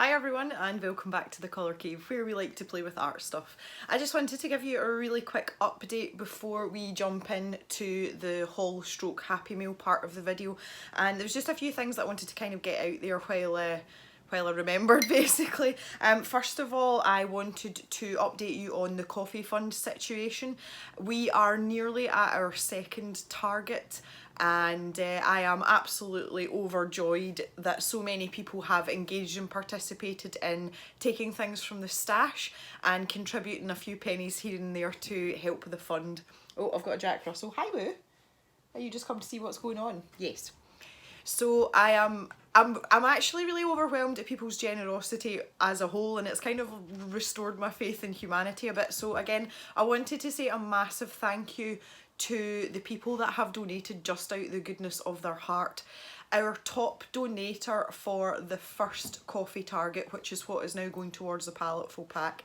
Hi everyone and welcome back to the Colour Cave where we like to play with art stuff. I just wanted to give you a really quick update before we jump into the haul stroke happy meal part of the video, and there's just a few things that I wanted to kind of get out there while I remembered basically. First of all, I wanted to update you on the coffee fund situation. We are nearly at our second target, and I am absolutely overjoyed that so many people have engaged and participated in taking things from the stash and contributing a few pennies here and there to help the fund. Oh, I've got a Jack Russell. Hi Boo! Are you just come to see what's going on? Yes. So I'm actually really overwhelmed at people's generosity as a whole, and it's kind of restored my faith in humanity a bit. So again, I wanted to say a massive thank you to the people that have donated just out the goodness of their heart. Our top donator for the first coffee target, which is what is now going towards the paletful pack,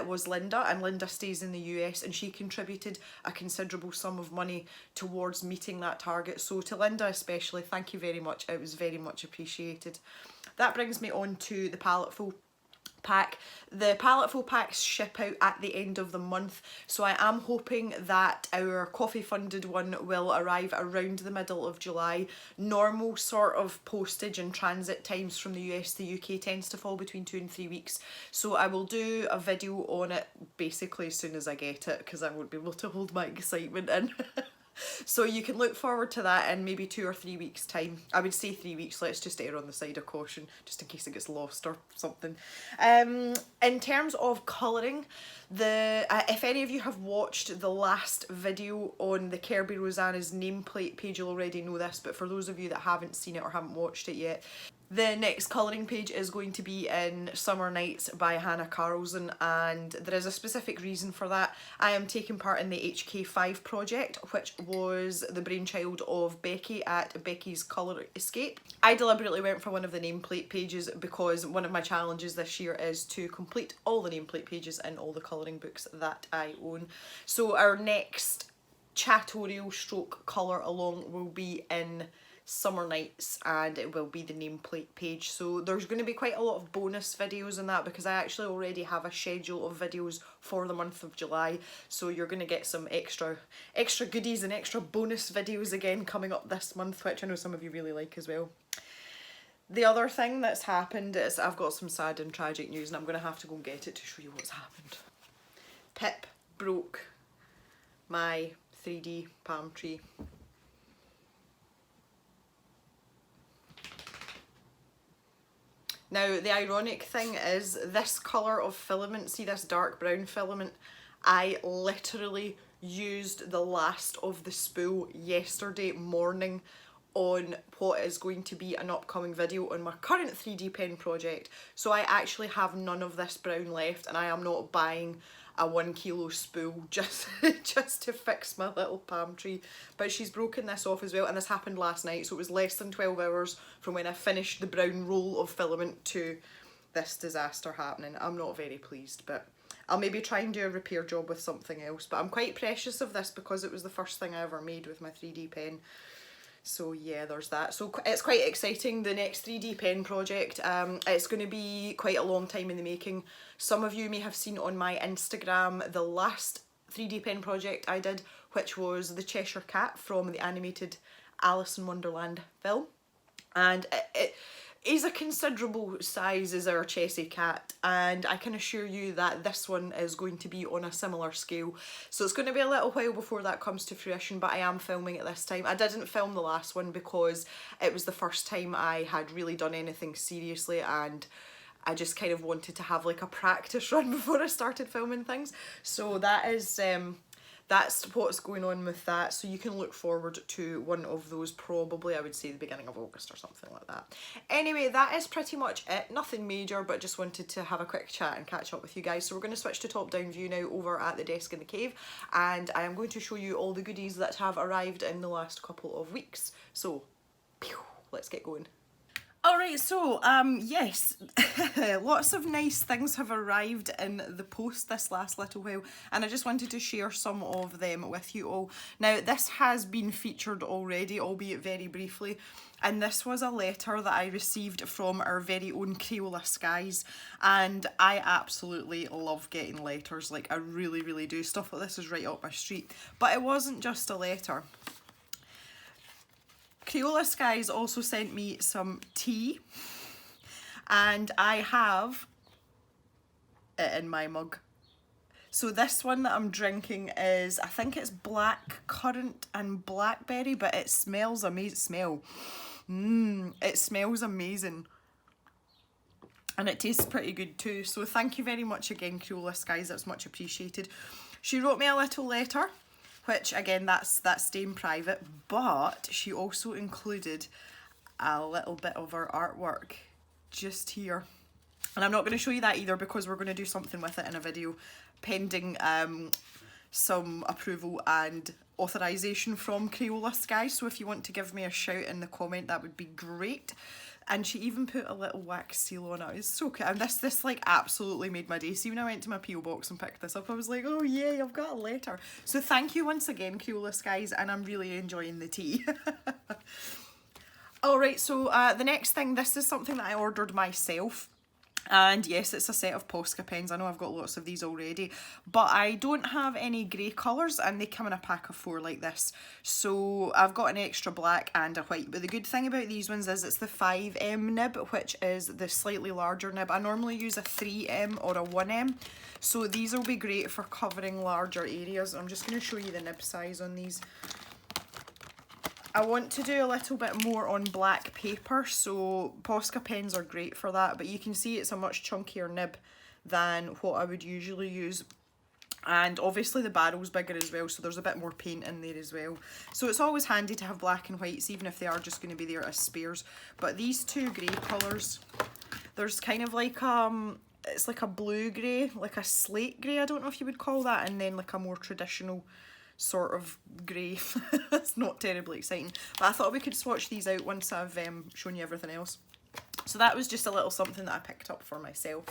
was Linda, and Linda stays in the US, and she contributed a considerable sum of money towards meeting that target. So to Linda especially, thank you very much. It was very much appreciated. That brings me on to the paletful pack. The paletful packs ship out at the end of the month, so I am hoping that our coffee funded one will arrive around the middle of July. Normal sort of postage and transit times from the US to the UK tends to fall between 2 and 3 weeks, so I will do a video on it basically as soon as I get it, because I won't be able to hold my excitement in. So you can look forward to that in maybe 2 or 3 weeks time. I would say 3 weeks, let's just err on the side of caution, just in case it gets lost or something. In terms of colouring, if any of you have watched the last video on the Kirby Rosanna's nameplate page, you'll already know this, but for those of you that haven't seen it or haven't watched it yet, the next colouring page is going to be in Summer Nights by Hannah Carlson, and there is a specific reason for that. I am taking part in the HK5 project, which was the brainchild of Becky at Becky's Colour Escape. I deliberately went for one of the nameplate pages because one of my challenges this year is to complete all the nameplate pages in all the colouring books that I own. So our next chatorial stroke colour along will be in Summer Nights, and it will be the nameplate page. So there's going to be quite a lot of bonus videos in that, because I actually already have a schedule of videos for the month of July, so you're going to get some extra goodies and extra bonus videos again coming up this month, which I know some of you really like as well. The other thing that's happened is I've got some sad and tragic news, and I'm going to have to go and get it to show you what's happened. Pip broke my 3D palm tree. Now, the ironic thing is, this colour of filament, see this dark brown filament, I literally used the last of the spool yesterday morning on what is going to be an upcoming video on my current 3D pen project. So I actually have none of this brown left, and I am not buying a 1 kilo spool just to fix my little palm tree. But she's broken this off as well, and this happened last night, so it was less than 12 hours from when I finished the brown roll of filament to this disaster happening. I'm not very pleased, but I'll maybe try and do a repair job with something else. But I'm quite precious of this because it was the first thing I ever made with my 3D pen. So yeah, there's that. So it's quite exciting, the next 3D pen project. It's going to be quite a long time in the making. Some of you may have seen on my Instagram the last 3D pen project I did, which was the Cheshire Cat from the animated Alice in Wonderland film. And it is a considerable size as our Chessie cat, and I can assure you that this one is going to be on a similar scale. So it's going to be a little while before that comes to fruition, but I am filming it this time. I didn't film the last one because it was the first time I had really done anything seriously, and I just kind of wanted to have like a practice run before I started filming things. So that is that's what's going on with that. So you can look forward to one of those probably, I would say, the beginning of August or something like that. Anyway, that is pretty much it. Nothing major, but just wanted to have a quick chat and catch up with you guys. So we're going to switch to top-down view now over at the desk in the cave, and I am going to show you all the goodies that have arrived in the last couple of weeks. So, pew, let's get going. Alright, so yes, lots of nice things have arrived in the post this last little while, and I just wanted to share some of them with you all. Now, this has been featured already, albeit very briefly, and this was a letter that I received from our very own Crayola Skies, and I absolutely love getting letters. Like, I really, really do. Stuff like this is right up my street. But it wasn't just a letter. Crayola Skies also sent me some tea, and I have it in my mug. So this one that I'm drinking is, I think it's black currant and blackberry, but it smells amazing. It smells amazing. And it tastes pretty good too. So thank you very much again, Crayola Skies, that's much appreciated. She wrote me a little letter, which again, that's staying private, but she also included a little bit of her artwork just here. And I'm not going to show you that either because we're going to do something with it in a video pending some approval and authorization from Crayola Skies. So if you want to give me a shout in the comment, that would be great. And she even put a little wax seal on it. It's so cute. And this like absolutely made my day. See, when I went to my PO box and picked this up, I was like, oh yay, I've got a letter. So thank you once again, Crayola Skies, and I'm really enjoying the tea. Alright, so the next thing, this is something that I ordered myself. And yes, it's a set of Posca pens. I know I've got lots of these already, but I don't have any grey colours, and they come in a pack of 4 like this. So I've got an extra black and a white, but the good thing about these ones is it's the 5M nib, which is the slightly larger nib. I normally use a 3M or a 1M, so these will be great for covering larger areas. I'm just going to show you the nib size on these. I want to do a little bit more on black paper, so Posca pens are great for that, but you can see it's a much chunkier nib than what I would usually use. And obviously the barrel's bigger as well, so there's a bit more paint in there as well. So it's always handy to have black and whites, even if they are just going to be there as spares. But these two grey colours, there's kind of like it's like a blue grey, like a slate grey, I don't know if you would call that, and then like a more traditional sort of grey. It's not terribly exciting, but I thought we could swatch these out once I've shown you everything else. So that was just a little something that I picked up for myself.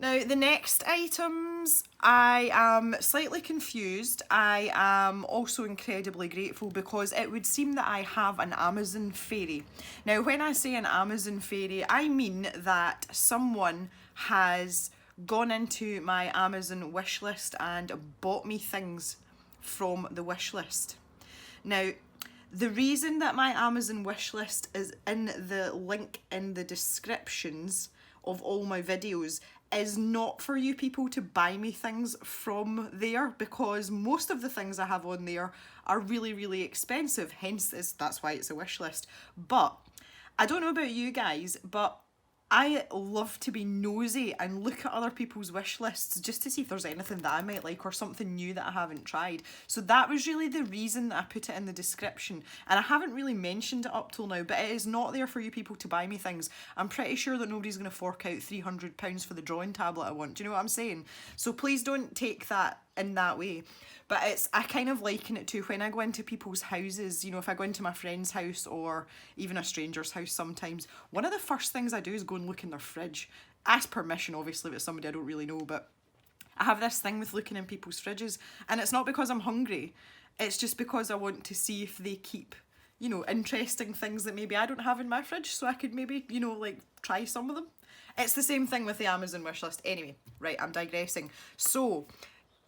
Now the next items, I am slightly confused. I am also incredibly grateful because it would seem that I have an Amazon fairy. Now when I say an Amazon fairy, I mean that someone has gone into my Amazon wish list and bought me things from the wish list. Now, the reason that my Amazon wish list is in the link in the descriptions of all my videos is not for you people to buy me things from there, because most of the things I have on there are really, really expensive, hence that's why it's a wish list. But I don't know about you guys, but I love to be nosy and look at other people's wish lists just to see if there's anything that I might like or something new that I haven't tried. So that was really the reason that I put it in the description. And I haven't really mentioned it up till now, but it is not there for you people to buy me things. I'm pretty sure that nobody's going to fork out £300 for the drawing tablet I want. Do you know what I'm saying? So please don't take that in that way. But I kind of liken it to when I go into people's houses, you know, if I go into my friend's house or even a stranger's house sometimes, one of the first things I do is go and look in their fridge. Ask permission, obviously, if it's somebody I don't really know, but I have this thing with looking in people's fridges, and it's not because I'm hungry, it's just because I want to see if they keep, you know, interesting things that maybe I don't have in my fridge, so I could maybe, you know, like try some of them. It's the same thing with the Amazon wishlist. Anyway, right, I'm digressing. So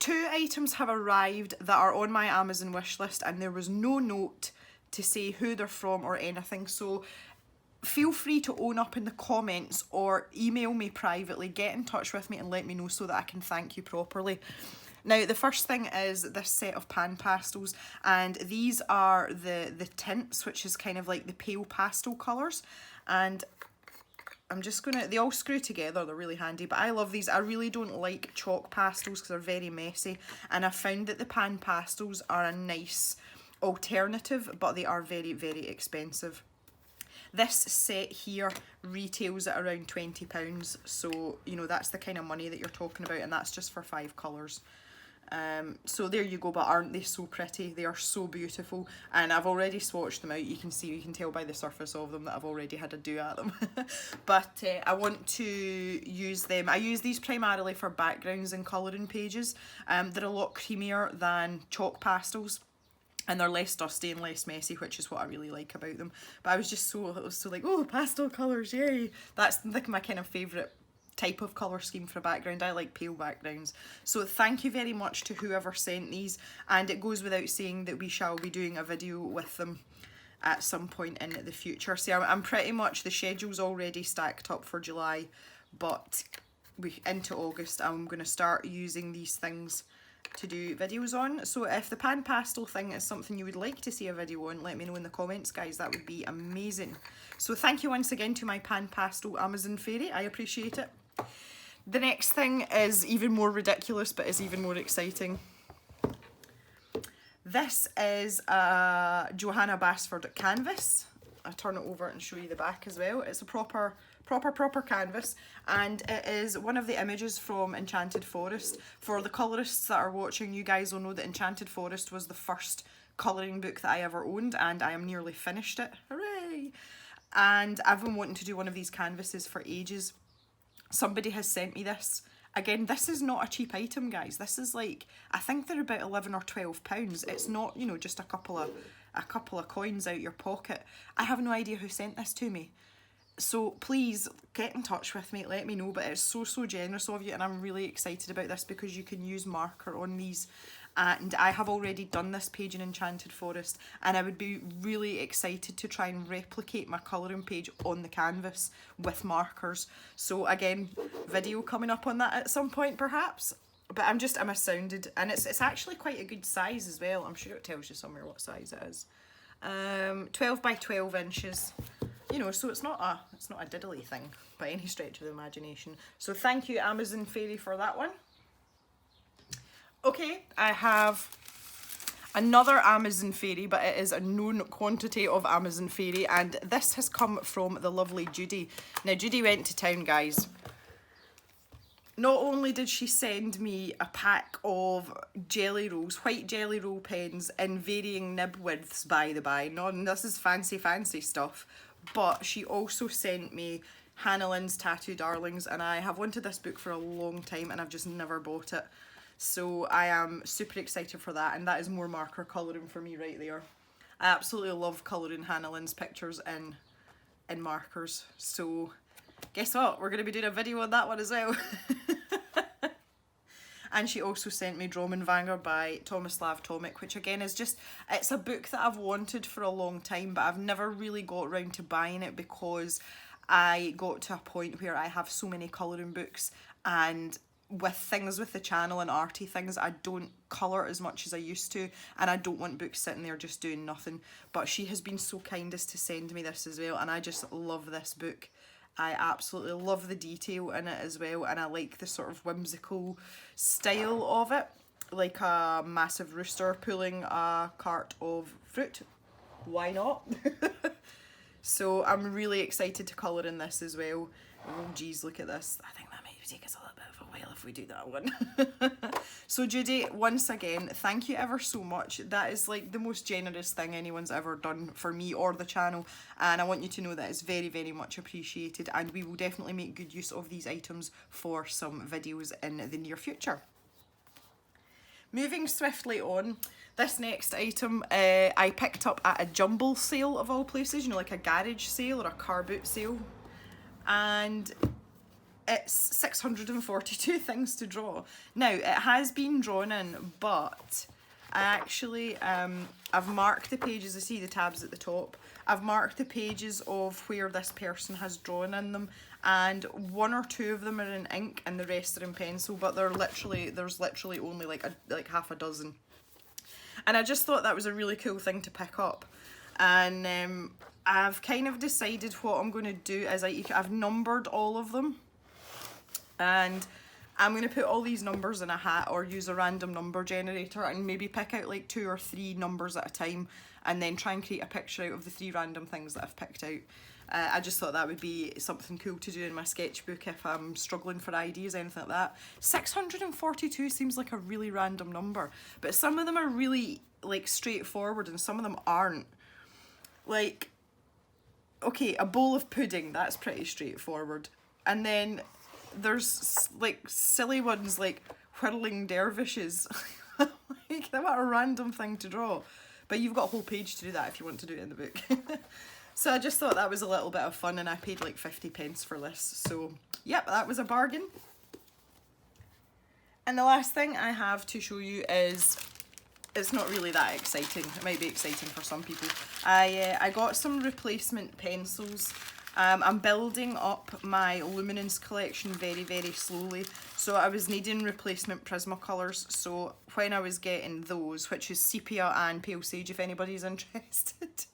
2 items have arrived that are on my Amazon wishlist, and there was no note to say who they're from or anything, so feel free to own up in the comments or email me privately, get in touch with me and let me know so that I can thank you properly. Now the first thing is this set of pan pastels, and these are the tints, which is kind of like the pale pastel colours, and I'm just gonna, they all screw together, they're really handy, but I love these. I really don't like chalk pastels because they're very messy, and I found that the pan pastels are a nice alternative, but they are very, very expensive. This set here retails at around £20, so you know that's the kind of money that you're talking about, and that's just for 5 colours. So there you go, but aren't they so pretty? They are so beautiful, and I've already swatched them out. You can tell by the surface of them that I've already had a do at them. But I want to use them. I use these primarily for backgrounds and colouring pages. They're a lot creamier than chalk pastels, and they're less dusty and less messy, which is what I really like about them. But I was so like, oh, pastel colours, yay! That's like my kind of favourite type of colour scheme for a background. I like pale backgrounds. So thank you very much to whoever sent these, and it goes without saying that we shall be doing a video with them at some point in the future. See, I'm pretty much, the schedule's already stacked up for July, but into August I'm going to start using these things to do videos on. So if the pan pastel thing is something you would like to see a video on, let me know in the comments, guys. That would be amazing. So thank you once again to my pan pastel Amazon fairy. I appreciate it. The next thing is even more ridiculous, but is even more exciting. This is a Johanna Basford canvas. I'll turn it over and show you the back as well. It's a proper canvas, and it is one of the images from Enchanted Forest. For the colourists that are watching, you guys will know that Enchanted Forest was the first colouring book that I ever owned, and I am nearly finished it. Hooray! And I've been wanting to do one of these canvases for ages. Somebody has sent me this. Again, this is not a cheap item, guys. This is like, I think they're about 11 or 12 pounds. It's not, you know, just a couple of coins out your pocket. I have no idea who sent this to me. So please get in touch with me, let me know, but it's so generous of you, and I'm really excited about this because you can use marker on these. And I have already done this page in Enchanted Forest, and I would be really excited to try and replicate my colouring page on the canvas with markers. So again, video coming up on that at some point perhaps. But I'm astounded, and it's actually quite a good size as well. I'm sure it tells you somewhere what size it is. 12 by 12 inches. You know, so it's not a diddly thing by any stretch of the imagination. So thank you, Amazon fairy, for that one. Okay, I have another Amazon fairy, but it is a known quantity of Amazon fairy, and this has come from the lovely Judy. Now, Judy went to town, guys. Not only did she send me a pack of jelly rolls, white jelly roll pens in varying nib widths, by the by. This is fancy stuff. But she also sent me Hannah Lynn's Tattoo Darlings, and I have wanted this book for a long time and I've just never bought it. So I am super excited for that, and that is more marker colouring for me right there. I absolutely love colouring Hannah Lynn's pictures in markers. So guess what? We're going to be doing a video on that one as well. And she also sent me Drawman Vanguard by Tomislav Tomic, which again is just, it's a book that I've wanted for a long time, but I've never really got around to buying it because I got to a point where I have so many colouring books, and with things with the channel and arty things, I don't colour as much as I used to, and I don't want books sitting there just doing nothing. But she has been so kind as to send me this as well, and I just love this book. I absolutely love the detail in it as well, and I like the sort of whimsical style of it, like a massive rooster pulling a cart of fruit. Why not? So I'm really excited to colour in this as well. Oh geez, look at this. I think that might take us a little bit of a while if we do that one. So Judy, once again, thank you ever so much. That is like the most generous thing anyone's ever done for me or the channel, and I want you to know that it's very much appreciated, and we will definitely make good use of these items for some videos in the near future. Moving swiftly on, this next item I picked up at a jumble sale of all places, you know, like a garage sale or a car boot sale, and it's 642 things to draw. Now, it has been drawn in, but I actually, I've marked the pages. I see the tabs at the top. I've marked the pages of where this person has drawn in them, and 1 or 2 of them are in ink and the rest are in pencil, but there's literally only like half a dozen. And I just thought that was a really cool thing to pick up. And I've kind of decided what I'm going to do is I've numbered all of them. And I'm going to put all these numbers in a hat or use a random number generator and maybe pick out like 2 or 3 numbers at a time, and then try and create a picture out of the 3 random things that I've picked out. I just thought that would be something cool to do in my sketchbook if I'm struggling for ideas, anything like that. 642 seems like a really random number, but some of them are really like straightforward and some of them aren't. Like, okay, a bowl of pudding, that's pretty straightforward. And then there's like silly ones like whirling dervishes. Like, what a random thing to draw. But you've got a whole page to do that if you want to do it in the book. So I just thought that was a little bit of fun, and I paid like 50p for this. So yep, that was a bargain. And the last thing I have to show you is, it's not really that exciting. It might be exciting for some people. I got some replacement pencils. I'm building up my luminance collection very, very slowly. So I was needing replacement Prismacolors. So when I was getting those, which is Sepia and Pale Sage if anybody's interested,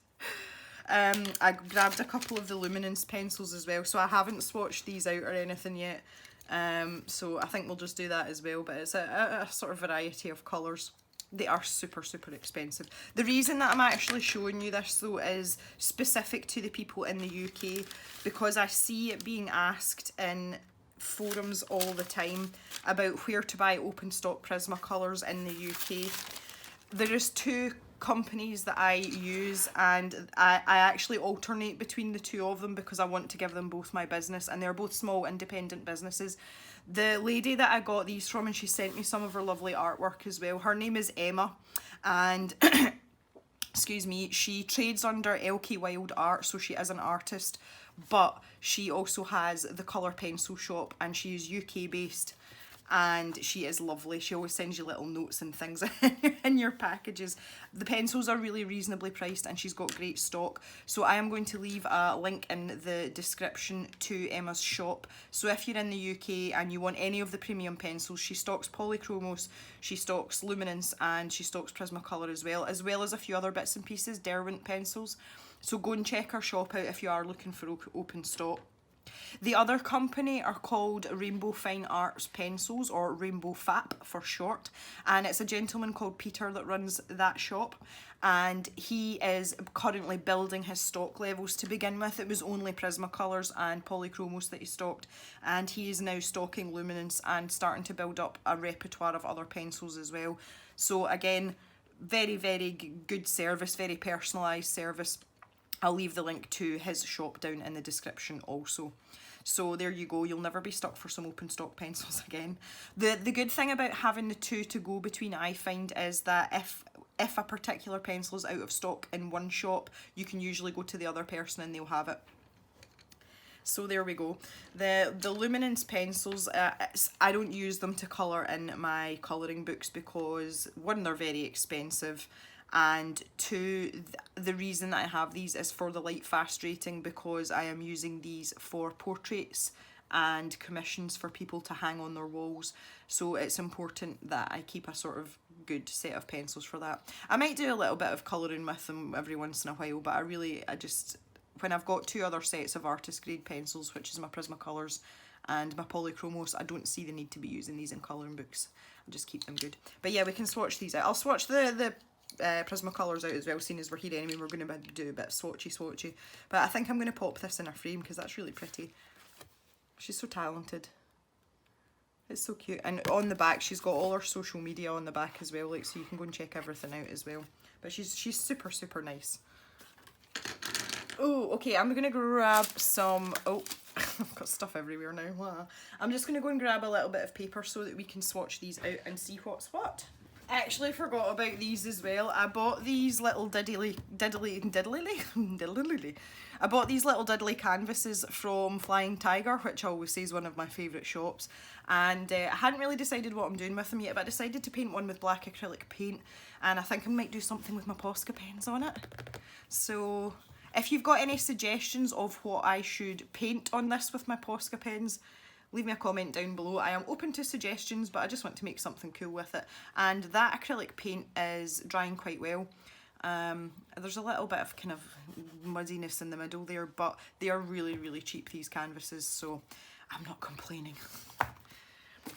I grabbed a couple of the luminance pencils as well. So I haven't swatched these out or anything yet. So I think we'll just do that as well. But it's a sort of variety of colours. They are super, super expensive. The reason that I'm actually showing you this though is specific to the people in the UK, because I see it being asked in forums all the time about where to buy open stock Prismacolors in the UK. There is two companies that I use, and I actually alternate between the two of them because I want to give them both my business, and they're both small independent businesses. The lady that I got these from, and she sent me some of her lovely artwork as well, her name is Emma, and excuse me, she trades under LK Wild Art, so she is an artist, but she also has the Colour Pencil shop, and she is UK based, and she is lovely. She always sends you little notes and things in your packages. The pencils are really reasonably priced, and she's got great stock. So I am going to leave a link in the description to Emma's shop. So if you're in the UK and you want any of the premium pencils, she stocks Polychromos, she stocks Luminance, and she stocks Prismacolor as well as a few other bits and pieces, Derwent pencils. So go and check her shop out if you are looking for open stock. The other company are called Rainbow Fine Arts Pencils, or Rainbow FAP for short, and it's a gentleman called Peter that runs that shop, and he is currently building his stock levels. To begin with, it was only Prismacolors and Polychromos that he stocked, and he is now stocking Luminance and starting to build up a repertoire of other pencils as well. So again, very, very good service, very personalised service. I'll leave the link to his shop down in the description also. So there you go, you'll never be stuck for some open stock pencils again. The good thing about having the two to go between, I find, is that if a particular pencil is out of stock in one shop, you can usually go to the other person and they'll have it. So there we go. The Luminance pencils, I don't use them to colour in my colouring books because, one, they're very expensive, and two, the reason that I have these is for the light fast rating, because I am using these for portraits and commissions for people to hang on their walls. So it's important that I keep a sort of good set of pencils for that. I might do a little bit of colouring with them every once in a while, but I just, when I've got two other sets of artist grade pencils, which is my Prismacolors and my Polychromos, I don't see the need to be using these in colouring books. I just keep them good. But yeah, we can swatch these out. I'll swatch the Prismacolors out as well, seeing as we're here anyway. We're going to do a bit swatchy, but I think I'm going to pop this in a frame because that's really pretty. She's so talented. It's so cute. And on the back she's got all her social media on the back as well, like, so you can go and check everything out as well. But she's super, super nice. Oh, okay, I'm going to grab some, oh, I've got stuff everywhere now. Wow. I'm just going to go and grab a little bit of paper so that we can swatch these out and see what's what. I actually forgot about these as well. I bought these little diddly I bought these little diddly canvases from Flying Tiger, which I always say is one of my favourite shops, and I hadn't really decided what I'm doing with them yet, but I decided to paint one with black acrylic paint, and I think I might do something with my Posca pens on it. So if you've got any suggestions of what I should paint on this with my Posca pens, leave me a comment down below. I am open to suggestions, but I just want to make something cool with it. And that acrylic paint is drying quite well. There's a little bit of kind of muddiness in the middle there, but they are really, really cheap, these canvases, so I'm not complaining.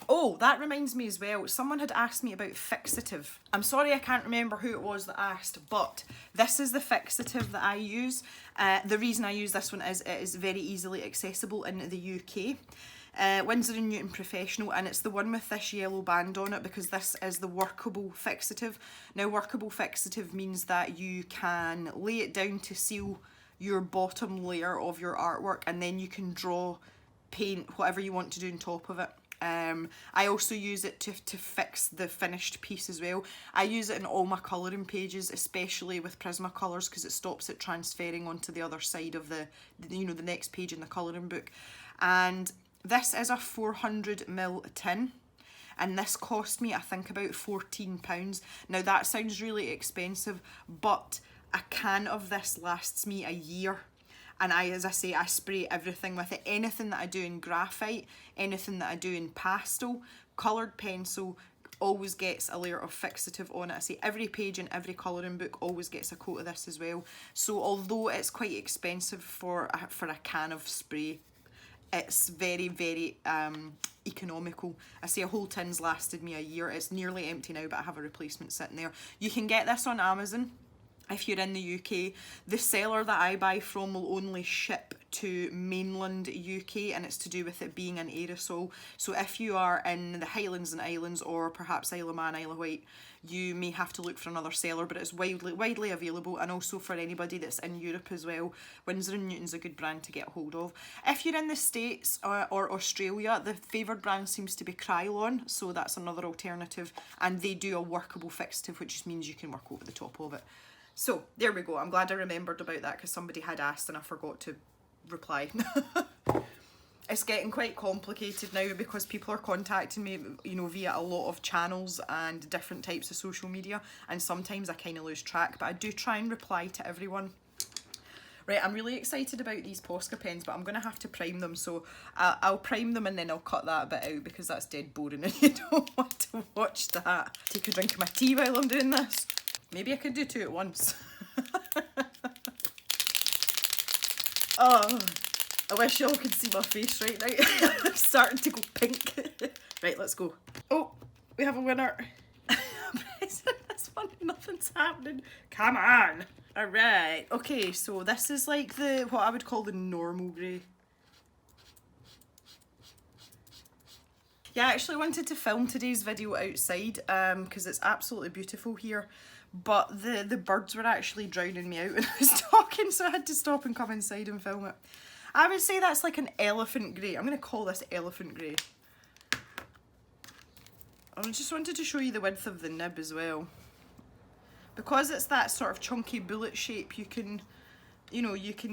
Oh, that reminds me as well, someone had asked me about Fixative. I'm sorry I can't remember who it was that asked, but this is the Fixative that I use. The reason I use this one is it is very easily accessible in the UK. Winsor & Newton Professional, and it's the one with this yellow band on it because this is the workable fixative. Now, workable fixative means that you can lay it down to seal your bottom layer of your artwork, and then you can draw, paint, whatever you want to do on top of it. I also use it to fix the finished piece as well. I use it in all my colouring pages, especially with Prismacolors, because it stops it transferring onto the other side of the next page in the colouring book. And this is a 400ml tin, and this cost me, I think, about £14. Now that sounds really expensive, but a can of this lasts me a year. And as I say, I spray everything with it. Anything that I do in graphite, anything that I do in pastel, coloured pencil, always gets a layer of fixative on it. I say every page in every colouring book always gets a coat of this as well. So although it's quite expensive for a can of spray, it's very, very economical. I say a whole tin's lasted me a year. It's nearly empty now, but I have a replacement sitting there. You can get this on Amazon. If you're in the UK, the seller that I buy from will only ship to mainland UK, and it's to do with it being an aerosol. So if you are in the Highlands and Islands, or perhaps Isle of Man, Isle of Wight, you may have to look for another seller, but it's widely available. And also for anybody that's in Europe as well, Winsor & Newton's a good brand to get hold of. If you're in the States or Australia, the favoured brand seems to be Krylon, so that's another alternative, and they do a workable fixative, which just means you can work over the top of it. So there we go. I'm glad I remembered about that because somebody had asked and I forgot to reply. It's getting quite complicated now because people are contacting me, via a lot of channels and different types of social media, and sometimes I kind of lose track, but I do try and reply to everyone. Right, I'm really excited about these Posca pens, but I'm going to have to prime them, so I'll prime them and then I'll cut that bit out because that's dead boring and you don't want to watch that. Take a drink of my tea while I'm doing this. Maybe I could do two at once. Oh, I wish y'all could see my face right now. I'm starting to go pink. Right, let's go. Oh, we have a winner. I'm pressing this one, nothing's happening. Come on. Alright, okay, so this is like what I would call the normal grey. Yeah, I actually wanted to film today's video outside because it's absolutely beautiful here. But the birds were actually drowning me out when I was talking, so I had to stop and come inside and film it. I would say that's like an elephant grey. I'm going to call this elephant grey. I just wanted to show you the width of the nib as well. Because it's that sort of chunky bullet shape, you can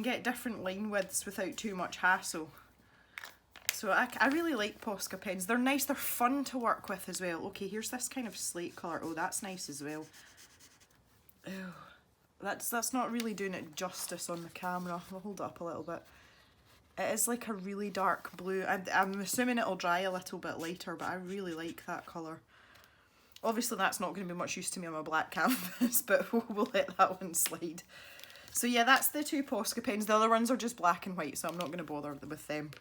get different line widths without too much hassle. So I really like Posca pens. They're nice, they're fun to work with as well. Okay, here's this kind of slate colour. Oh, that's nice as well. Oh, that's not really doing it justice on the camera. I'll hold it up a little bit. It is like a really dark blue. I'm assuming it'll dry a little bit later, but I really like that colour. Obviously that's not going to be much use to me on my black canvas, but we'll let that one slide. So yeah, that's the two Posca pens. The other ones are just black and white, so I'm not going to bother with them.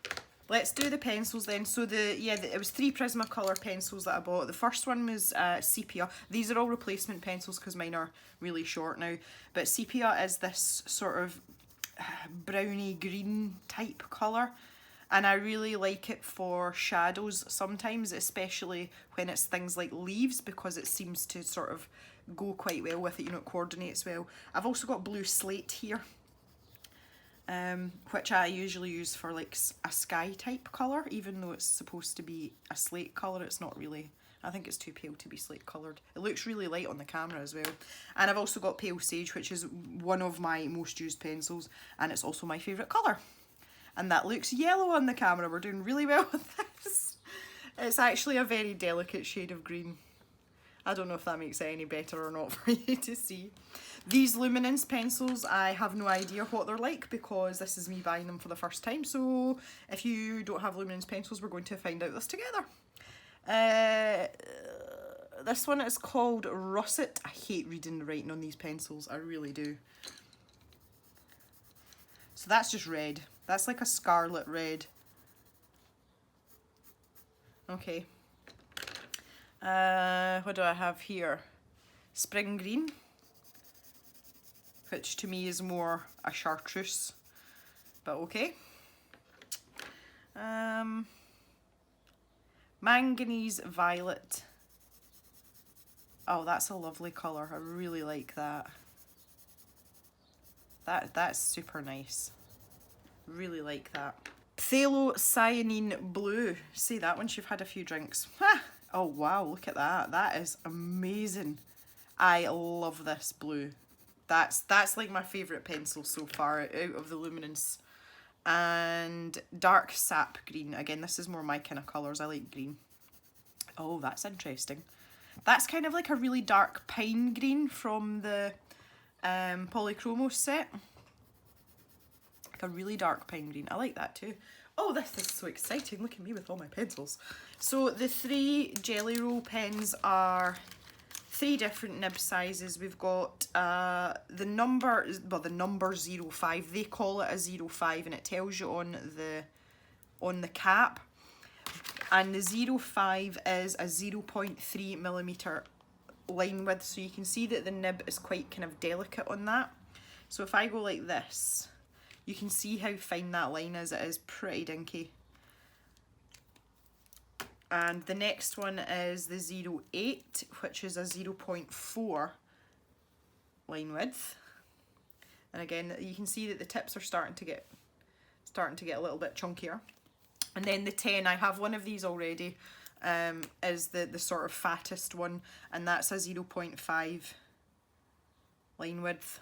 Let's do the pencils then. So it was 3 Prismacolor pencils that I bought. The first one was Sepia. These are all replacement pencils because mine are really short now. But Sepia is this sort of browny green type colour. And I really like it for shadows sometimes, especially when it's things like leaves, because it seems to sort of go quite well with it, it coordinates well. I've also got blue slate here. Which I usually use for like a sky type colour, even though it's supposed to be a slate colour, it's not really. I think it's too pale to be slate coloured. It looks really light on the camera as well. And I've also got Pale Sage, which is one of my most used pencils, and it's also my favourite colour. And that looks yellow on the camera. We're doing really well with this. It's actually a very delicate shade of green. I don't know if that makes it any better or not for you to see. These Luminance pencils, I have no idea what they're like because this is me buying them for the first time. So if you don't have Luminance pencils, we're going to find out this together. This one is called Russet. I hate reading the writing on these pencils, I really do. So that's just red. That's like a scarlet red. Okay, What do I have here? Spring green, which to me is more a chartreuse, but okay. Manganese violet. Oh, that's a lovely colour. I really like that. That's super nice. Really like that. Phthalocyanine blue. See that once you've had a few drinks. Oh wow, look at that. That is amazing. I love this blue. That's like my favourite pencil so far out of the luminance. And dark sap green. Again, this is more my kind of colours. I like green. Oh, that's interesting. That's kind of like a really dark pine green from the Polychromos set. Like a really dark pine green. I like that too. Oh, this is so exciting. Look at me with all my pencils. So the 3 Jelly Roll pens are 3 different nib sizes. We've got the number 05. They call it a 05 and it tells you on the cap. And the 05 is a 0.3mm line width, so you can see that the nib is quite kind of delicate on that. So if I go like this, you can see how fine that line is. It is pretty dinky. And the next one is the 08, which is a 0.4 line width. And again, you can see that the tips are starting to get a little bit chunkier. And then the 10, I have one of these already, is the sort of fattest one, and that's a 0.5 line width.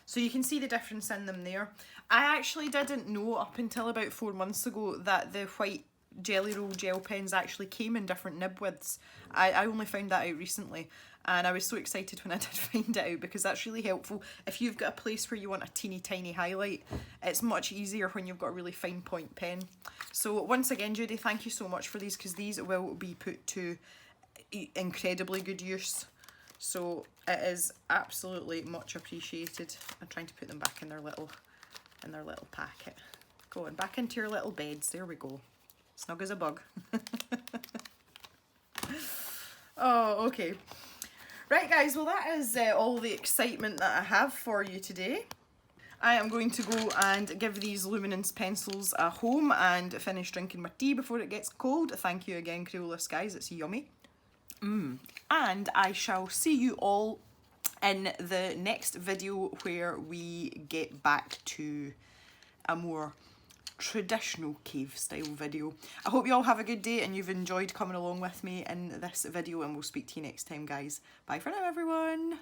So you can see the difference in them there. I actually didn't know up until about 4 months ago that the white Jelly Roll gel pens actually came in different nib widths. I only found that out recently, and I was so excited when I did find it out, because that's really helpful. If you've got a place where you want a teeny tiny highlight, it's much easier when you've got a really fine point pen. So once again, Judy, thank you so much for these, because these will be put to incredibly good use. So it is absolutely much appreciated. I'm trying to put them back in their little packet. Go on, back into your little beds. There we go. Snug as a bug. Oh, okay. Right, guys, well, that is all the excitement that I have for you today. I am going to go and give these luminance pencils a home and finish drinking my tea before it gets cold. Thank you again, Crayolas, guys. It's yummy. And I shall see you all in the next video, where we get back to a more traditional cave style video. I hope you all have a good day and you've enjoyed coming along with me in this video, and we'll speak to you next time, guys. Bye for now, everyone.